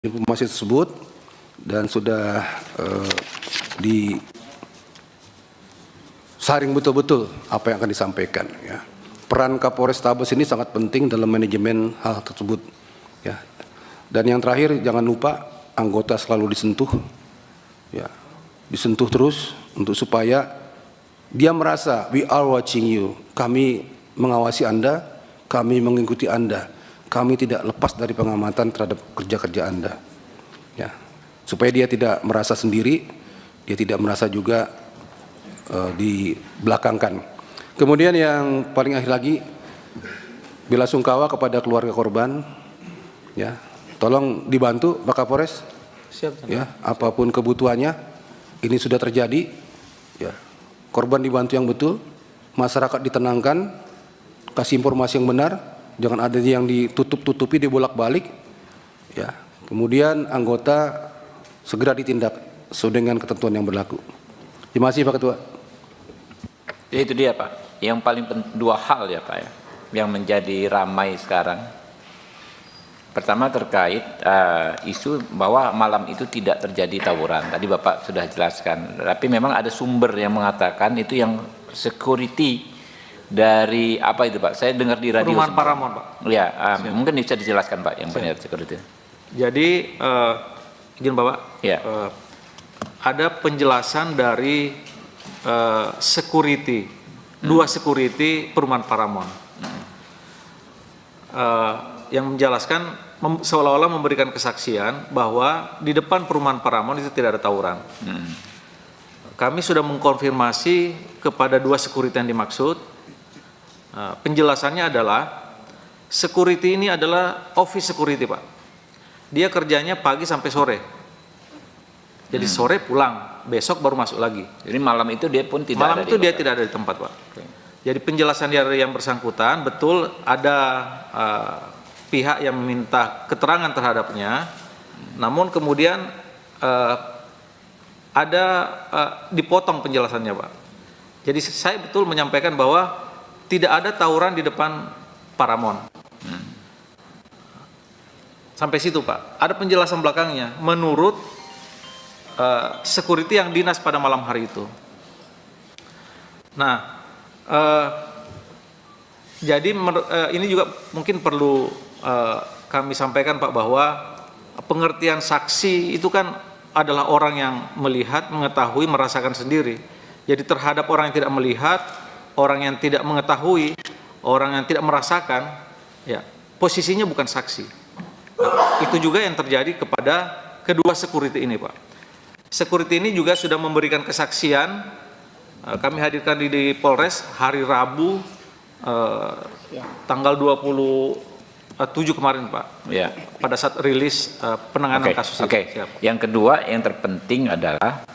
informasi tersebut dan sudah disaring betul-betul apa yang akan disampaikan. Ya. Peran Kapolres Tabes ini sangat penting dalam manajemen hal tersebut. Ya. Dan yang terakhir, jangan lupa anggota selalu disentuh, ya, disentuh terus untuk supaya dia merasa we are watching you, kami mengawasi Anda, kami mengikuti Anda. Kami tidak lepas dari pengamatan terhadap kerja-kerja Anda. Ya. Supaya dia tidak merasa sendiri, dia tidak merasa juga dibelakangkan. Kemudian yang paling akhir lagi, bela sungkawa kepada keluarga korban. Ya. Tolong dibantu Pak Kapolres. Siap. Ya, apapun kebutuhannya, ini sudah terjadi. Ya. Korban dibantu yang betul, masyarakat ditenangkan, kasih informasi yang benar. Jangan ada yang ditutup-tutupi, dibolak-balik. Ya. Kemudian anggota segera ditindak sesuai dengan ketentuan yang berlaku. Terima kasih Pak Ketua. Ya, itu dia Pak. Yang paling dua hal ya Pak ya, yang menjadi ramai sekarang. Pertama terkait isu bahwa malam itu tidak terjadi tawuran. Tadi Bapak sudah jelaskan. Tapi memang ada sumber yang mengatakan itu yang security dari apa itu Pak? Saya dengar di radio. Perumahan Paramount Pak. Ya, mungkin bisa dijelaskan Pak yang benar security. Jadi izin Bapak, ya. Ada penjelasan dari security, dua security Perumahan Paramount, yang menjelaskan seolah-olah memberikan kesaksian bahwa di depan Perumahan Paramount itu tidak ada tawuran. Kami sudah mengkonfirmasi kepada dua security yang dimaksud. Penjelasannya adalah security ini adalah office security Pak. Dia kerjanya pagi sampai sore. Jadi sore pulang, besok baru masuk lagi. Jadi malam itu dia pun tidak malam ada itu di dia tidak ada di tempat Pak. Okay. Jadi penjelasan dari yang bersangkutan betul ada pihak yang meminta keterangan terhadapnya. Namun kemudian ada dipotong penjelasannya Pak. Jadi saya betul menyampaikan bahwa tidak ada tawuran di depan Paramount. Sampai situ Pak. Ada penjelasan belakangnya menurut security yang dinas pada malam hari itu. Nah, jadi ini juga mungkin perlu kami sampaikan Pak bahwa pengertian saksi itu kan adalah orang yang melihat, mengetahui, merasakan sendiri. Jadi terhadap orang yang tidak melihat, orang yang tidak mengetahui, orang yang tidak merasakan, ya posisinya bukan saksi. Nah, itu juga yang terjadi kepada kedua security ini Pak. Security ini juga sudah memberikan kesaksian. Kami hadirkan di Polres hari Rabu tanggal 27 kemarin Pak. Ya. Pada saat rilis penanganan kasus ini. Yang kedua yang terpenting adalah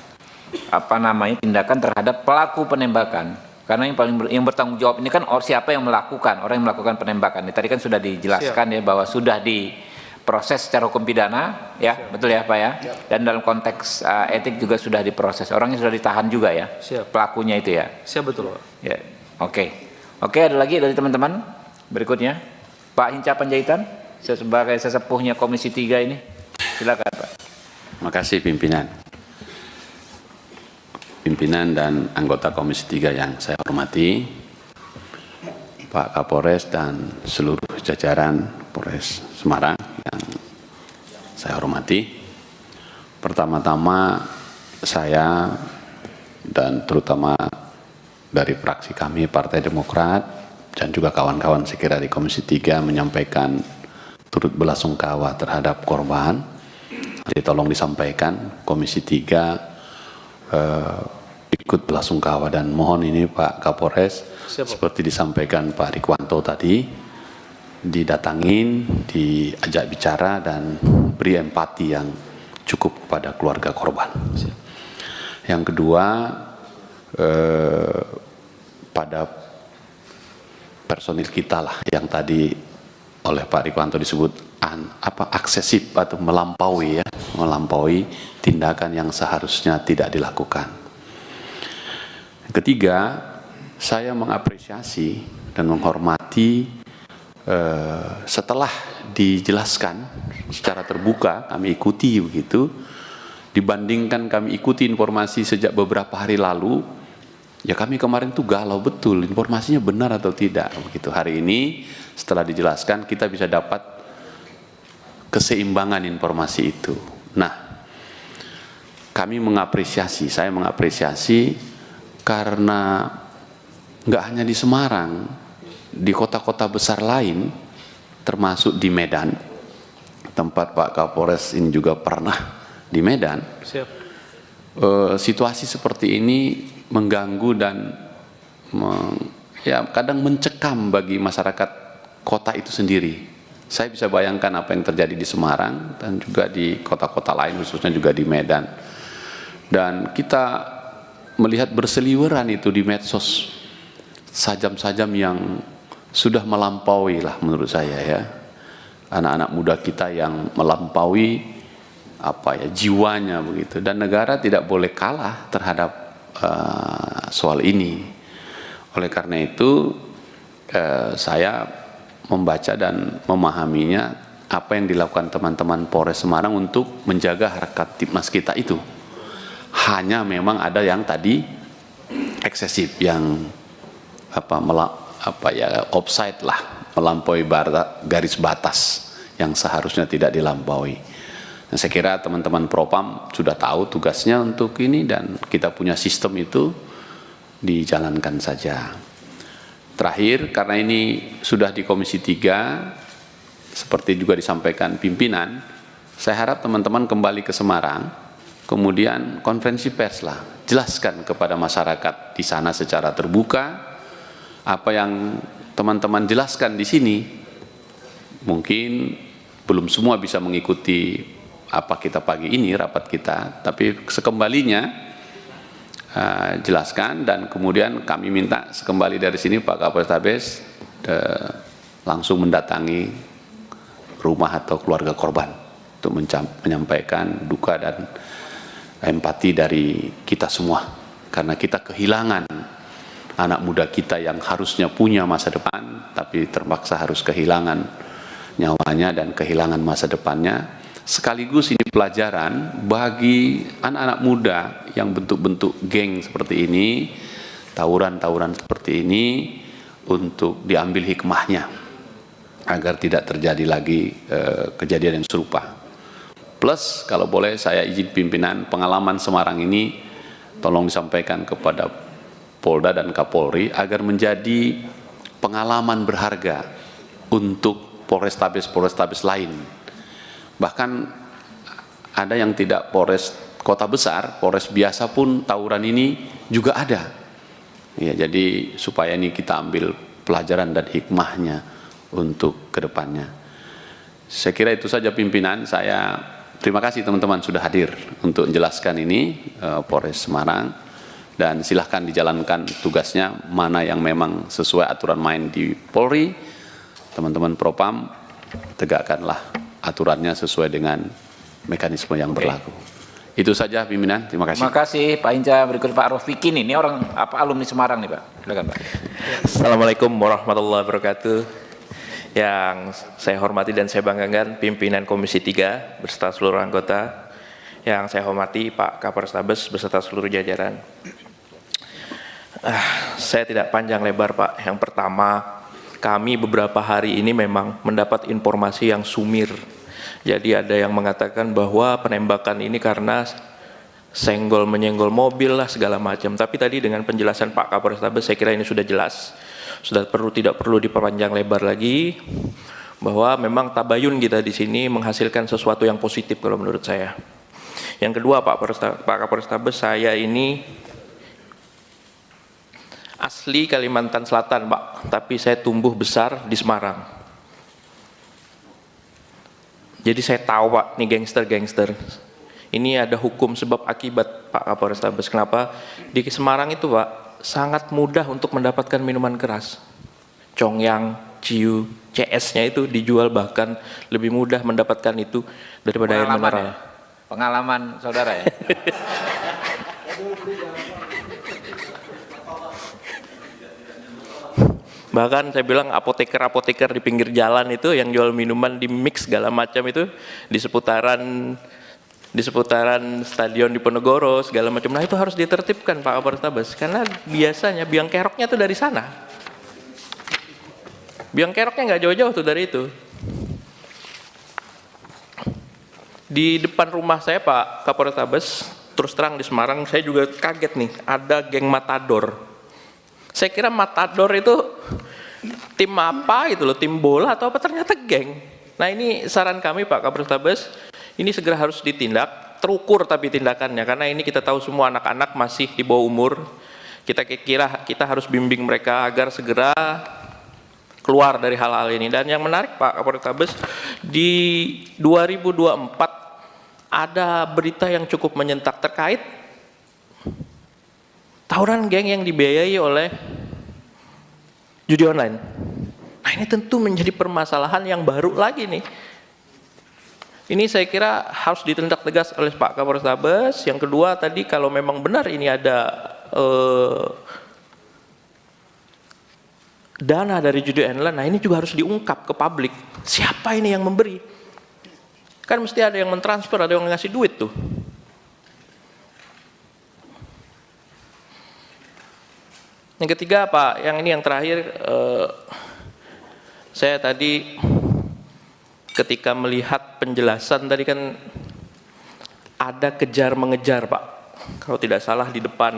tindakan terhadap pelaku penembakan. Karena yang bertanggung jawab ini kan siapa yang melakukan, orang yang melakukan penembakan. Tadi kan sudah dijelaskan ya bahwa sudah diproses secara hukum pidana, ya betul ya Pak ya. Dan dalam konteks etik juga sudah diproses. Orangnya sudah ditahan juga ya, pelakunya itu ya. Siap betul Pak. Ya, oke, ada lagi dari teman-teman berikutnya, Pak Hinca Panjaitan sebagai sesepuhnya Komisi 3 ini, silakan Pak. Terima kasih pimpinan dan anggota Komisi 3 yang saya hormati, Pak Kapolres dan seluruh jajaran Polres Semarang yang saya hormati. Pertama-tama saya dan terutama dari fraksi kami Partai Demokrat dan juga kawan-kawan sekira di Komisi 3 menyampaikan turut belasungkawa terhadap korban. Jadi tolong disampaikan Komisi 3 ikut belasungkawa dan mohon ini Pak Kapolres seperti disampaikan Pak Rikwanto tadi, didatangin, diajak bicara dan beri empati yang cukup kepada keluarga korban. Yang kedua, pada personil kita lah yang tadi oleh Pak Rikwanto disebut aksesif atau melampaui tindakan yang seharusnya tidak dilakukan. Ketiga, saya mengapresiasi dan menghormati setelah dijelaskan secara terbuka, kami ikuti begitu, dibandingkan kami ikuti informasi sejak beberapa hari lalu, ya kami kemarin tuh galau betul, informasinya benar atau tidak begitu. Hari ini setelah dijelaskan kita bisa dapat keseimbangan informasi itu. Nah, kami mengapresiasi, saya mengapresiasi karena nggak hanya di Semarang, di kota-kota besar lain, termasuk di Medan, tempat Pak Kapolres ini juga pernah di Medan. Siap. Situasi seperti ini mengganggu dan ya kadang mencekam bagi masyarakat kota itu sendiri. Saya bisa bayangkan apa yang terjadi di Semarang dan juga di kota-kota lain, khususnya juga di Medan. Dan kita melihat berseliweran itu di medsos, sajam-sajam yang sudah melampaui lah menurut saya ya, anak-anak muda kita yang melampaui jiwanya begitu, dan negara tidak boleh kalah terhadap soal ini. Oleh karena itu saya membaca dan memahaminya apa yang dilakukan teman-teman Polres Semarang untuk menjaga harkat tipmas kita itu. Hanya memang ada yang tadi eksesif, yang offside lah, melampaui garis batas yang seharusnya tidak dilampaui. Nah, saya kira teman-teman Propam sudah tahu tugasnya untuk ini dan kita punya sistem itu, dijalankan saja. Terakhir, karena ini sudah di Komisi 3, seperti juga disampaikan pimpinan, saya harap teman-teman kembali ke Semarang, kemudian konferensi pers lah, jelaskan kepada masyarakat di sana secara terbuka apa yang teman-teman jelaskan di sini. Mungkin belum semua bisa mengikuti apa kita pagi ini, rapat kita, tapi sekembalinya jelaskan, dan kemudian kami minta sekembali dari sini Pak Kapolres langsung mendatangi rumah atau keluarga korban untuk menyampaikan duka dan empati dari kita semua, karena kita kehilangan anak muda kita yang harusnya punya masa depan, tapi terpaksa harus kehilangan nyawanya dan kehilangan masa depannya. Sekaligus ini pelajaran bagi anak-anak muda yang bentuk-bentuk geng seperti ini, tawuran-tawuran seperti ini, untuk diambil hikmahnya agar tidak terjadi lagi kejadian yang serupa. Plus, kalau boleh saya izin pimpinan, pengalaman Semarang ini tolong disampaikan kepada Polda dan Kapolri agar menjadi pengalaman berharga untuk Polrestabes lain. Bahkan ada yang tidak Polres kota besar, Polres biasa pun tawuran ini juga ada. Ya, jadi supaya ini kita ambil pelajaran dan hikmahnya untuk kedepannya. Saya kira itu saja pimpinan. Saya terima kasih teman-teman sudah hadir untuk menjelaskan ini Polres Semarang, dan silahkan dijalankan tugasnya mana yang memang sesuai aturan main di Polri. Teman-teman Propam, tegakkanlah aturannya sesuai dengan mekanisme yang berlaku. Itu saja pimpinan, terima kasih. Terima kasih Pak Hinca. Berikut Pak Rofikin, ini orang alumni Semarang nih Pak. Silakan Pak. Assalamualaikum warahmatullahi wabarakatuh. Yang saya hormati dan saya banggakan pimpinan Komisi 3 beserta seluruh anggota. Yang saya hormati Pak Kapolrestabes beserta seluruh jajaran. Saya tidak panjang lebar Pak. Yang pertama, kami beberapa hari ini memang mendapat informasi yang sumir. Jadi ada yang mengatakan bahwa penembakan ini karena senggol menyenggol mobil lah segala macam. Tapi tadi dengan penjelasan Pak Kapolrestabes saya kira ini sudah jelas. Sudah tidak perlu diperpanjang lebar lagi, bahwa memang tabayun kita di sini menghasilkan sesuatu yang positif kalau menurut saya. Yang kedua Pak Kapolrestabes, saya ini asli Kalimantan Selatan Pak, tapi saya tumbuh besar di Semarang. Jadi saya tahu Pak, nih gangster-gangster. Ini ada hukum sebab akibat Pak Kapolrestabes. Kenapa? Di Semarang itu Pak, sangat mudah untuk mendapatkan minuman keras. Congyang, Ciu, CS-nya itu dijual, bahkan lebih mudah mendapatkan itu daripada air mineral. Pengalaman saudara ya? Bahkan saya bilang apoteker-apoteker di pinggir jalan itu yang jual minuman di mix segala macam itu di seputaran stadion Diponegoro segala macam. Nah itu harus ditertibkan Pak Kapolrestabes, karena biasanya biang keroknya tuh dari sana. Biang keroknya nggak jauh-jauh tuh dari itu. Di depan rumah saya Pak Kapolrestabes, terus terang di Semarang, saya juga kaget nih, ada geng matador. Saya kira matador itu tim apa gitu loh, tim bola atau apa, ternyata geng. Nah ini saran kami Pak Kapolrestabes, ini segera harus ditindak, terukur tapi tindakannya, karena ini kita tahu semua anak-anak masih di bawah umur. Kita harus bimbing mereka agar segera keluar dari hal-hal ini. Dan yang menarik Pak Kapolrestabes, di 2024 ada berita yang cukup menyentak terkait tawuran geng yang dibiayai oleh judi online. Nah ini tentu menjadi permasalahan yang baru lagi nih. Ini saya kira harus ditindak tegas oleh Pak Kapolrestabes. Yang kedua tadi, kalau memang benar ini ada dana dari judi online, nah ini juga harus diungkap ke publik. Siapa ini yang memberi? Kan mesti ada yang mentransfer, ada yang ngasih duit tuh. Yang ketiga Pak, yang ini yang terakhir, saya tadi ketika melihat penjelasan tadi kan ada kejar mengejar Pak. Kalau tidak salah di depan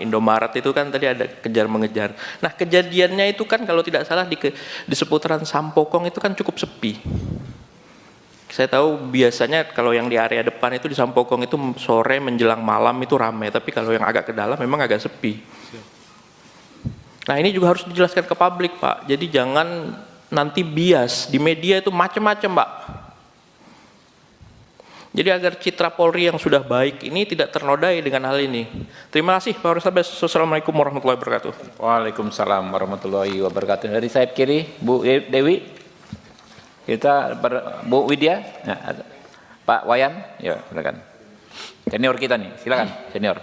Indomaret itu kan tadi ada kejar mengejar. Nah kejadiannya itu kan kalau tidak salah di seputaran Sampokong itu kan cukup sepi. Saya tahu biasanya kalau yang di area depan itu di Sampokong itu sore menjelang malam itu ramai, tapi kalau yang agak ke dalam memang agak sepi. Nah ini juga harus dijelaskan ke publik Pak. Jadi jangan nanti bias di media itu macam-macam Pak. Jadi agar citra Polri yang sudah baik ini tidak ternodai dengan hal ini. Terima kasih Pak Kapolrestabes. Assalamualaikum warahmatullahi wabarakatuh. Waalaikumsalam warahmatullahi wabarakatuh. Dari sayap kiri, Bu Dewi. Bu Widya. Nah, Pak Wayan. Ya, silakan. Senior kita nih, silakan senior.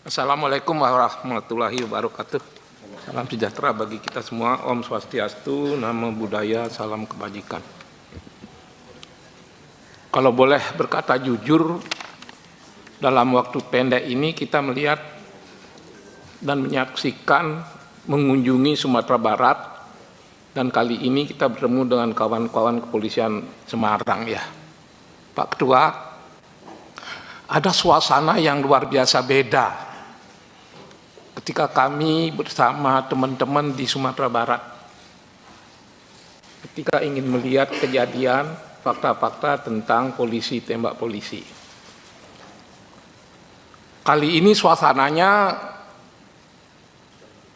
Assalamualaikum warahmatullahi wabarakatuh. Salam sejahtera bagi kita semua. Om Swastiastu, Namo Buddhaya, salam kebajikan. Kalau boleh berkata jujur, dalam waktu pendek ini kita melihat dan menyaksikan mengunjungi Sumatera Barat, dan kali ini kita bertemu dengan kawan-kawan kepolisian Semarang ya. Pak Ketua, ada suasana yang luar biasa beda ketika kami bersama teman-teman di Sumatera Barat. Ketika ingin melihat kejadian, fakta-fakta tentang polisi tembak polisi. Kali ini suasananya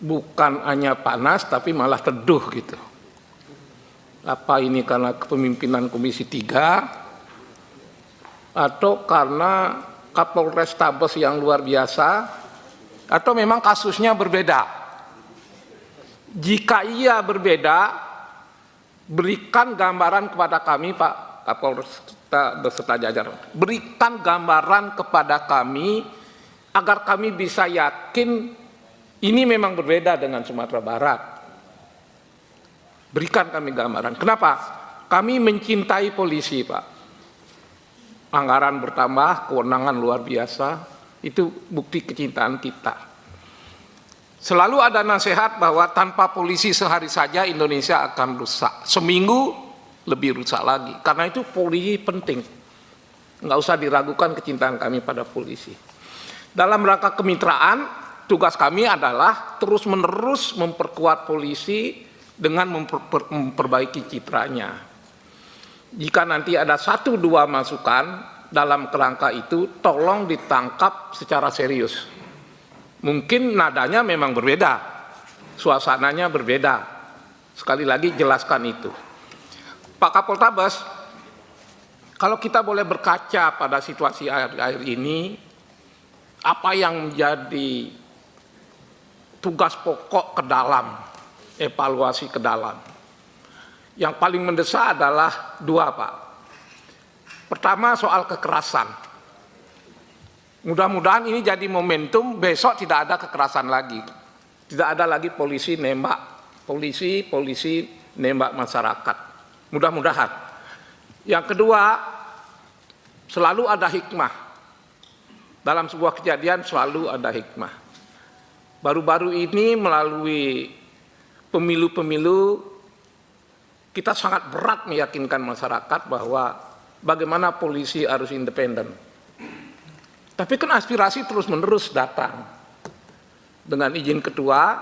bukan hanya panas, tapi malah teduh gitu. Apa ini karena kepemimpinan Komisi 3, atau karena Kapolrestabes yang luar biasa, atau memang kasusnya berbeda? Jika iya berbeda, berikan gambaran kepada kami Pak Kapolres beserta jajaran. Berikan gambaran kepada kami agar kami bisa yakin ini memang berbeda dengan Sumatera Barat. Berikan kami gambaran. Kenapa? Kami mencintai polisi Pak. Anggaran bertambah, kewenangan luar biasa, itu bukti kecintaan kita. Selalu ada nasihat bahwa tanpa polisi sehari saja Indonesia akan rusak. Seminggu lebih rusak lagi. Karena itu polisi penting. Nggak usah diragukan kecintaan kami pada polisi. Dalam rangka kemitraan, tugas kami adalah terus-menerus memperkuat polisi dengan memperbaiki citranya. Jika nanti ada 1-2 masukan dalam kerangka itu, tolong ditangkap secara serius. Mungkin nadanya memang berbeda, suasananya berbeda. Sekali lagi jelaskan itu. Pak Kapolrestabes, kalau kita boleh berkaca pada situasi akhir-akhir ini, apa yang menjadi tugas pokok ke dalam, evaluasi ke dalam? Yang paling mendesak adalah 2 Pak. Pertama soal kekerasan. Mudah-mudahan ini jadi momentum, besok tidak ada kekerasan lagi. Tidak ada lagi polisi nembak masyarakat. Mudah-mudahan. Yang kedua, selalu ada hikmah. Dalam sebuah kejadian selalu ada hikmah. Baru-baru ini melalui pemilu-pemilu, kita sangat berat meyakinkan masyarakat bahwa bagaimana polisi harus independen. Tapi kan aspirasi terus-menerus datang. Dengan izin ketua,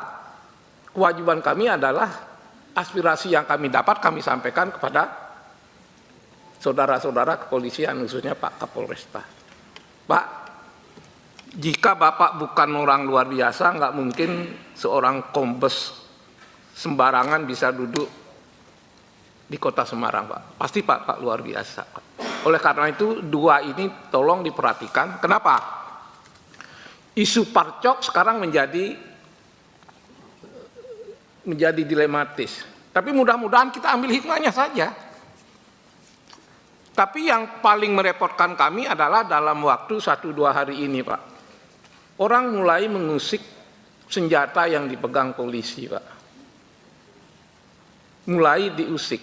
kewajiban kami adalah aspirasi yang kami dapat kami sampaikan kepada saudara-saudara kepolisian, khususnya Pak Kapolresta. Pak, jika Bapak bukan orang luar biasa, nggak mungkin seorang kombes sembarangan bisa duduk di kota Semarang, Pak. Pasti Pak luar biasa, Pak. Oleh karena itu, dua ini tolong diperhatikan. Kenapa? Isu parcok sekarang menjadi dilematis. Tapi mudah-mudahan kita ambil hikmahnya saja. Tapi yang paling merepotkan kami adalah dalam waktu 1-2 hari ini, Pak. Orang mulai mengusik senjata yang dipegang polisi, Pak. Mulai diusik.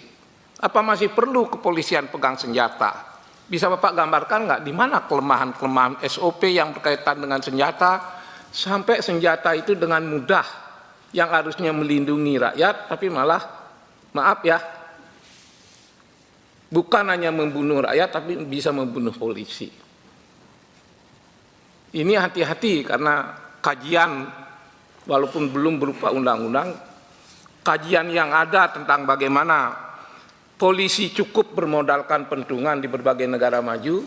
Apa masih perlu kepolisian pegang senjata? Bisa Bapak gambarkan nggak di mana kelemahan-kelemahan SOP yang berkaitan dengan senjata, sampai senjata itu dengan mudah yang harusnya melindungi rakyat, tapi malah, maaf ya, bukan hanya membunuh rakyat, tapi bisa membunuh polisi. Ini hati-hati karena kajian, walaupun belum berupa undang-undang, kajian yang ada tentang bagaimana polisi cukup bermodalkan pentungan di berbagai negara maju,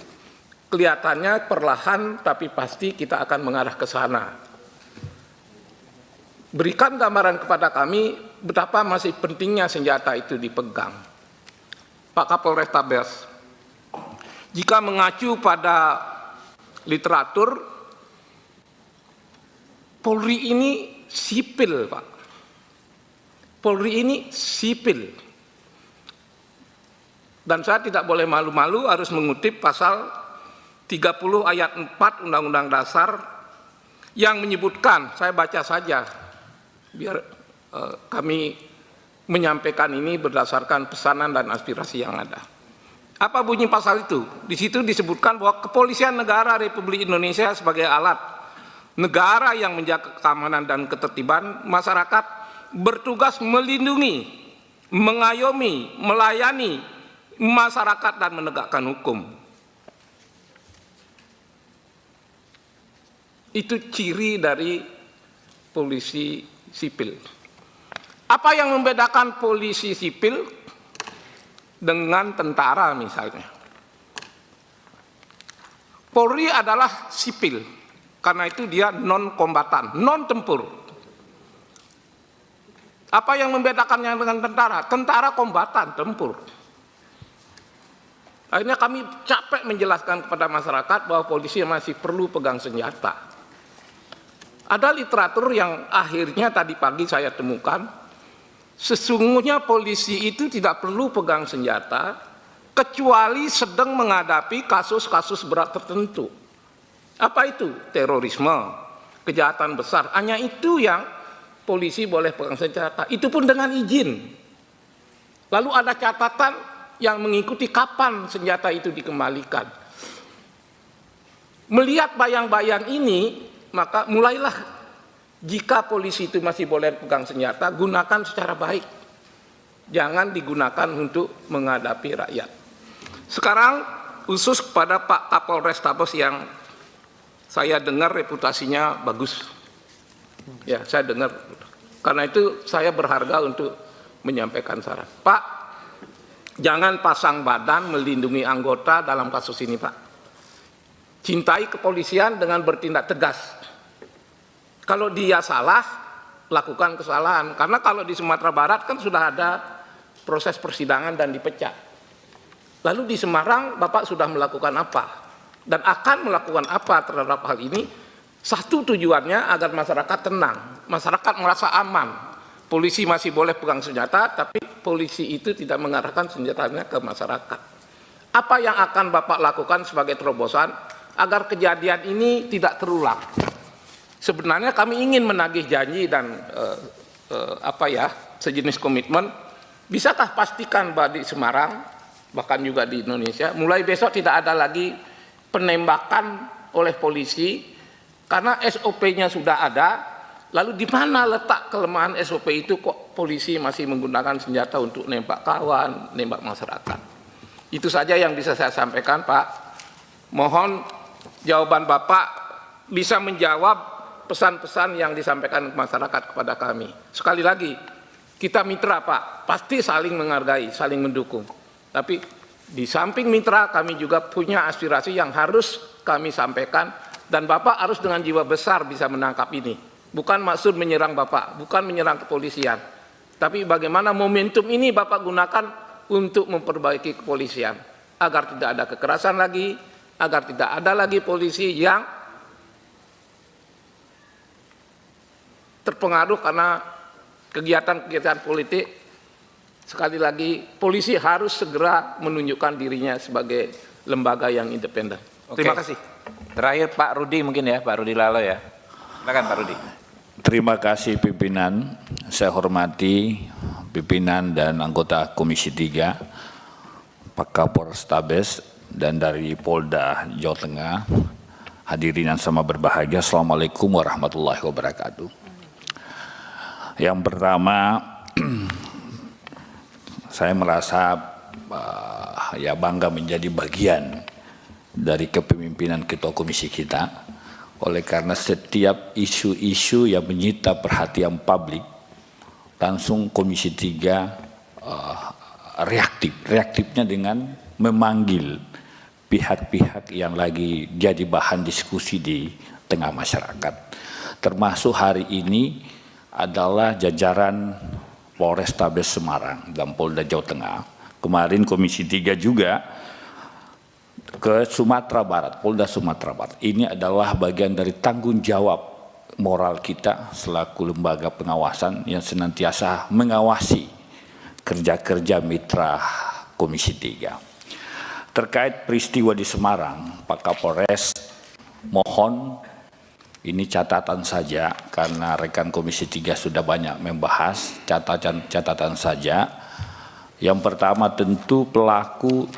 kelihatannya perlahan tapi pasti kita akan mengarah ke sana. Berikan gambaran kepada kami betapa masih pentingnya senjata itu dipegang. Pak Kapolrestabes, jika mengacu pada literatur, Polri ini sipil, Pak. Polri ini sipil. Dan saya tidak boleh malu-malu harus mengutip pasal 30 ayat 4 Undang-Undang Dasar yang menyebutkan, saya baca saja biar kami menyampaikan ini berdasarkan pesanan dan aspirasi yang ada. Apa bunyi pasal itu? Di situ disebutkan bahwa Kepolisian Negara Republik Indonesia sebagai alat negara yang menjaga keamanan dan ketertiban masyarakat bertugas melindungi, mengayomi, melayani masyarakat dan menegakkan hukum. Itu ciri dari polisi sipil. Apa yang membedakan polisi sipil dengan tentara misalnya? Polri adalah sipil, karena itu dia non-kombatan, non-tempur. Apa yang membedakannya dengan tentara? Tentara kombatan, tempur. Akhirnya kami capek menjelaskan kepada masyarakat bahwa polisi masih perlu pegang senjata. Ada literatur yang akhirnya tadi pagi saya temukan, sesungguhnya polisi itu tidak perlu pegang senjata, kecuali sedang menghadapi kasus-kasus berat tertentu. Apa itu? Terorisme, kejahatan besar. Hanya itu yang polisi boleh pegang senjata. Itu pun dengan izin. Lalu ada catatan yang mengikuti kapan senjata itu dikembalikan. Melihat bayang-bayang ini, maka mulailah jika polisi itu masih boleh pegang senjata, gunakan secara baik. Jangan digunakan untuk menghadapi rakyat. Sekarang khusus kepada Pak Kapolrestabes yang saya dengar reputasinya bagus. Ya, saya dengar. Karena itu saya berharga untuk menyampaikan saran. Pak, jangan pasang badan melindungi anggota dalam kasus ini, Pak. Cintai kepolisian dengan bertindak tegas. Kalau dia salah, lakukan kesalahan. Karena kalau di Sumatera Barat kan sudah ada proses persidangan dan dipecat. Lalu di Semarang Bapak sudah melakukan apa? Dan akan melakukan apa terhadap hal ini? Satu tujuannya agar masyarakat tenang, masyarakat merasa aman. Polisi masih boleh pegang senjata, tapi polisi itu tidak mengarahkan senjatanya ke masyarakat. Apa yang akan Bapak lakukan sebagai terobosan agar kejadian ini tidak terulang? Sebenarnya kami ingin menagih janji dan sejenis komitmen. Bisakah pastikan bahwa di Semarang, bahkan juga di Indonesia, mulai besok tidak ada lagi penembakan oleh polisi karena SOP-nya sudah ada. Lalu di mana letak kelemahan SOP itu kok polisi masih menggunakan senjata untuk nembak kawan, nembak masyarakat? Itu saja yang bisa saya sampaikan, Pak. Mohon jawaban Bapak bisa menjawab pesan-pesan yang disampaikan ke masyarakat kepada kami. Sekali lagi, kita mitra, Pak, pasti saling menghargai, saling mendukung. Tapi di samping mitra, kami juga punya aspirasi yang harus kami sampaikan, dan Bapak harus dengan jiwa besar bisa menangkap ini. Bukan maksud menyerang Bapak, bukan menyerang kepolisian, tapi bagaimana momentum ini Bapak gunakan untuk memperbaiki kepolisian, agar tidak ada kekerasan lagi, agar tidak ada lagi polisi yang terpengaruh karena kegiatan-kegiatan politik. Sekali lagi, polisi harus segera menunjukkan dirinya sebagai lembaga yang independen. Terima kasih. Terakhir Pak Rudi mungkin ya, Pak Rudi Lalo ya. Silakan Pak Rudi. Terima kasih pimpinan. Saya hormati pimpinan dan anggota Komisi 3, Pak Kapolrestabes dan dari Polda Jawa Tengah. Hadirin yang sama berbahagia, Assalamualaikum warahmatullahi wabarakatuh. Yang pertama, saya merasa ya bangga menjadi bagian dari kepemimpinan Ketua Komisi kita, oleh karena setiap isu-isu yang menyita perhatian publik, langsung Komisi 3 reaktifnya dengan memanggil pihak-pihak yang lagi jadi bahan diskusi di tengah masyarakat. Termasuk hari ini adalah jajaran Polrestabes Semarang dan Polda Jawa Tengah. Kemarin Komisi 3 juga ke Sumatera Barat, Polda Sumatera Barat. Ini adalah bagian dari tanggung jawab moral kita selaku lembaga pengawasan yang senantiasa mengawasi kerja-kerja mitra Komisi 3. Terkait peristiwa di Semarang, Pak Kapolres, mohon ini catatan saja karena rekan Komisi 3 sudah banyak membahas, catatan saja. Yang pertama tentu pelaku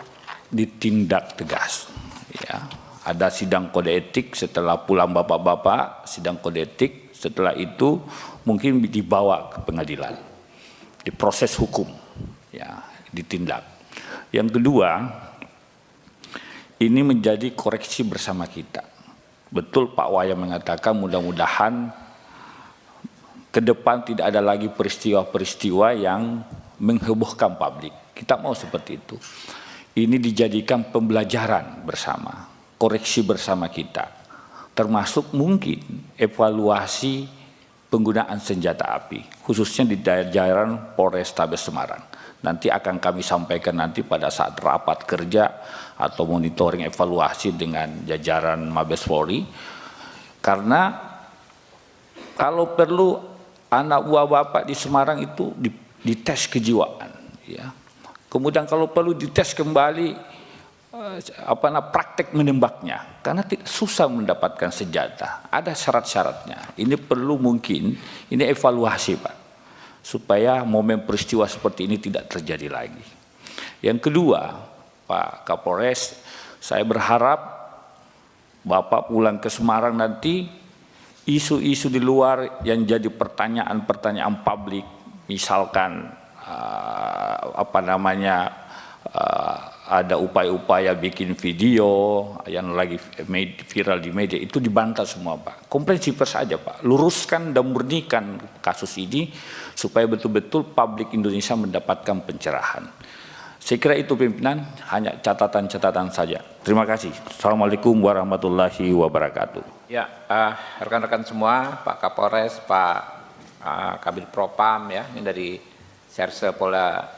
ditindak tegas. Ya, ada sidang kode etik setelah pulang bapak-bapak, sidang kode etik. Setelah itu mungkin dibawa ke pengadilan, diproses hukum, ya, ditindak. Yang kedua, ini menjadi koreksi bersama kita. Betul Pak Wayan mengatakan mudah-mudahan ke depan tidak ada lagi peristiwa-peristiwa yang menghebohkan publik. Kita mau seperti itu. Ini dijadikan pembelajaran bersama, koreksi bersama kita. Termasuk mungkin evaluasi penggunaan senjata api, khususnya di jajaran Polrestabes Semarang. Nanti akan kami sampaikan nanti pada saat rapat kerja atau monitoring evaluasi dengan jajaran Mabes Polri. Karena kalau perlu anak buah Bapak di Semarang itu dites kejiwaan, ya. Kemudian kalau perlu dites kembali praktek menembaknya, karena susah mendapatkan senjata, ada syarat-syaratnya. Ini perlu mungkin ini evaluasi Pak, supaya momen peristiwa seperti ini tidak terjadi lagi. Yang kedua, Pak Kapolres, saya berharap Bapak pulang ke Semarang nanti, isu-isu di luar yang jadi pertanyaan-pertanyaan publik, misalkan ada upaya-upaya bikin video yang lagi viral di media, itu dibantah semua Pak. Komprehensif saja Pak, luruskan dan murnikan kasus ini supaya betul-betul publik Indonesia mendapatkan pencerahan. Saya kira itu pimpinan, hanya catatan-catatan saja. Terima kasih. Assalamualaikum warahmatullahi wabarakatuh. Ya, rekan-rekan semua, Pak Kapolres, Pak Kabid Propam, ya, ini dari Serse Polda